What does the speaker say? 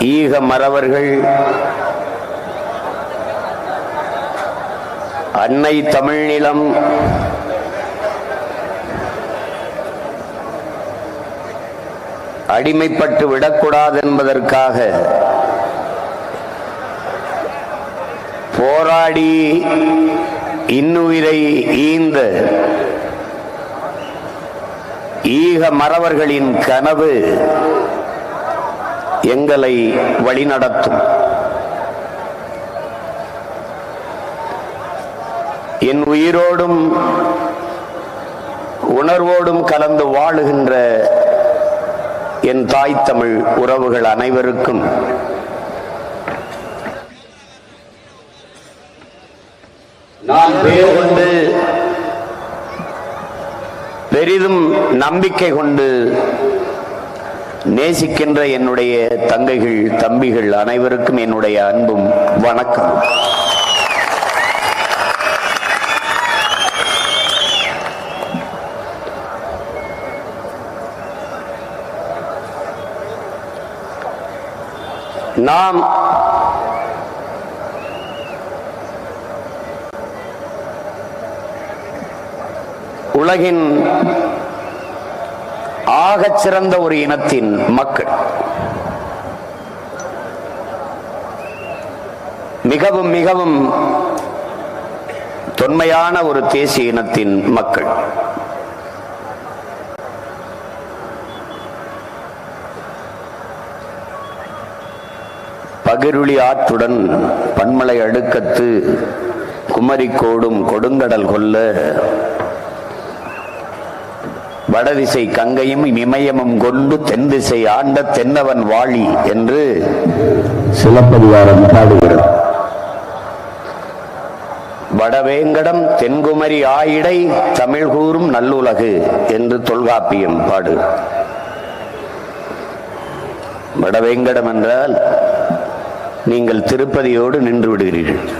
ஈக மறவர்கள் அன்னை தமிழ் நிலம் அடிமைப்பட்டு விடக்கூடாது என்பதற்காக போராடி இன்னுயிரை ஈந்த ஈக மறவர்களின் கனவு எங்களை வழிநடத்தும். என் உயிரோடும் உணர்வோடும் கலந்து வாழுகின்ற என் தாய் தமிழ் உறவுகள் அனைவருக்கும் நான் பேர் கொண்டு பெரிதும் நம்பிக்கை கொண்டு நேசிக்கின்ற என்னுடைய தங்கைகள் தம்பிகள் அனைவருக்கும் என்னுடைய அன்பும் வணக்கம். நாம் உலகின் ஆகச் சிறந்த ஒரு இனத்தின் மக்கள். மிகவும் மிகவும் தொன்மையான ஒரு தேசிய இனத்தின் மக்கள். பகிருளி ஆற்றுடன் பன்மலை அடுக்கத்து குமரிக்கோடும் கொடுங்கடல் கொல்ல வடதிசை கங்கையும் இமயமும் கொண்டு தென் திசை ஆண்ட தென்னவன் வாழி என்று சிலப்பதிகாரம் பாடுகிறது. வடவேங்கடம் தென்குமரி ஆயிடை தமிழ் கூறும் நல்லுலகு என்று தொல்காப்பியம் பாடு. வடவேங்கடம் என்றால் நீங்கள் திருப்பதியோடு நின்று விடுகிறீர்கள்.